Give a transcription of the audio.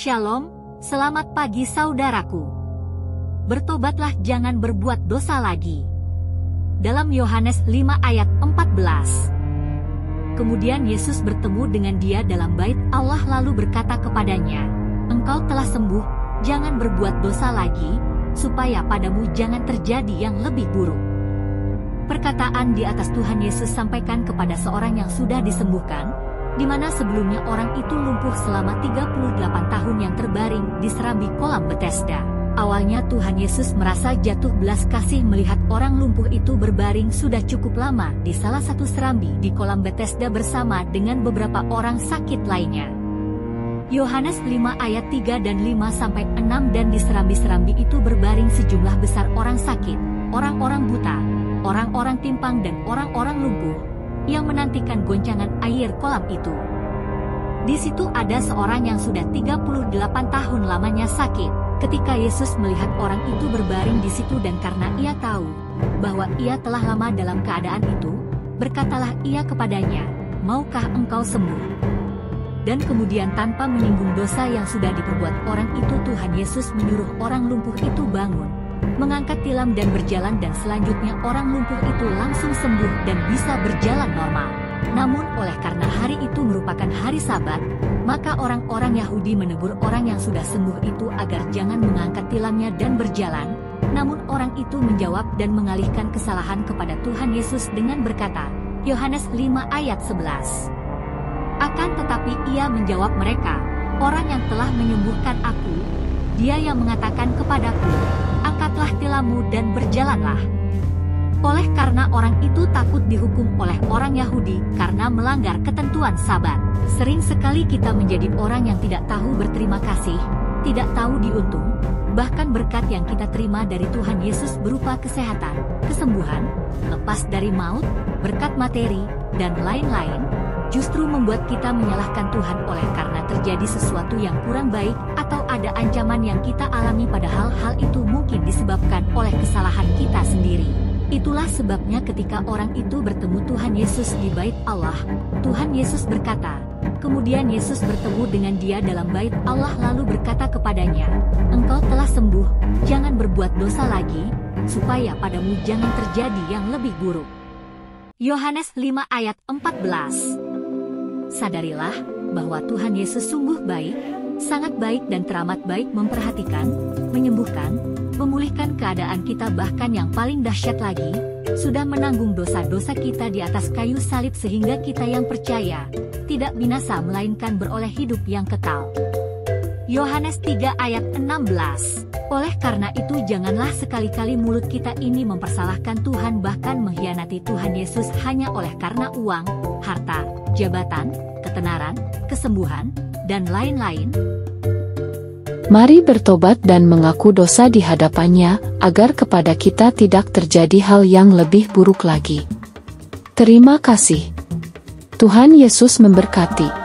Shalom, selamat pagi saudaraku. Bertobatlah, jangan berbuat dosa lagi. Dalam Yohanes 5 ayat 14. Kemudian Yesus bertemu dengan dia dalam bait Allah lalu berkata kepadanya, "Engkau telah sembuh, jangan berbuat dosa lagi, supaya padamu jangan terjadi yang lebih buruk." Perkataan di atas Tuhan Yesus sampaikan kepada seorang yang sudah disembuhkan, di mana sebelumnya orang itu lumpuh selama 38 tahun yang terbaring di serambi kolam Bethesda. Awalnya Tuhan Yesus merasa jatuh belas kasih melihat orang lumpuh itu berbaring sudah cukup lama di salah satu serambi di kolam Bethesda bersama dengan beberapa orang sakit lainnya. Yohanes 5 ayat 3 dan 5-6 Dan di serambi-serambi itu berbaring sejumlah besar orang sakit, orang-orang buta, orang-orang timpang dan orang-orang lumpuh, yang menantikan goncangan air kolam itu. Di situ ada seorang yang sudah 38 tahun lamanya sakit. Ketika Yesus melihat orang itu berbaring di situ dan karena ia tahu bahwa ia telah lama dalam keadaan itu, berkatalah ia kepadanya, "Maukah engkau sembuh?" Dan kemudian tanpa menyinggung dosa yang sudah diperbuat orang itu, Tuhan Yesus menyuruh orang lumpuh itu bangun, mengangkat tilam dan berjalan, dan selanjutnya orang lumpuh itu langsung sembuh dan bisa berjalan normal. Namun oleh karena hari itu merupakan hari Sabat, maka orang-orang Yahudi menegur orang yang sudah sembuh itu agar jangan mengangkat tilamnya dan berjalan. Namun orang itu menjawab dan mengalihkan kesalahan kepada Tuhan Yesus dengan berkata, Yohanes 5 ayat 11. Akan tetapi ia menjawab mereka, "Orang yang telah menyembuhkan aku, dia yang mengatakan kepadaku, angkatlah tilammu dan berjalanlah." Oleh karena orang itu takut dihukum oleh orang Yahudi karena melanggar ketentuan Sabat. Sering sekali kita menjadi orang yang tidak tahu berterima kasih, tidak tahu diuntung, bahkan berkat yang kita terima dari Tuhan Yesus berupa kesehatan, kesembuhan, lepas dari maut, berkat materi, dan lain-lain, justru membuat kita menyalahkan Tuhan oleh karena terjadi sesuatu yang kurang baik atau ada ancaman yang kita alami, padahal hal itu mungkin disebabkan oleh kesalahan kita sendiri. Itulah sebabnya ketika orang itu bertemu Tuhan Yesus di bait Allah, Tuhan Yesus berkata, kemudian Yesus bertemu dengan dia dalam bait Allah lalu berkata kepadanya, "Engkau telah sembuh, jangan berbuat dosa lagi, supaya padamu jangan terjadi yang lebih buruk." Yohanes 5 ayat 14. Sadarilah bahwa Tuhan Yesus sungguh baik, sangat baik dan teramat baik memperhatikan, menyembuhkan, memulihkan keadaan kita, bahkan yang paling dahsyat lagi, sudah menanggung dosa-dosa kita di atas kayu salib sehingga kita yang percaya tidak binasa melainkan beroleh hidup yang kekal. Yohanes 3 ayat 16. Oleh karena itu janganlah sekali-kali mulut kita ini mempersalahkan Tuhan, bahkan mengkhianati Tuhan Yesus hanya oleh karena uang, harta, jabatan, ketenaran, kesembuhan, dan lain-lain. Mari bertobat dan mengaku dosa di hadapannya, agar kepada kita tidak terjadi hal yang lebih buruk lagi. Terima kasih. Tuhan Yesus memberkati.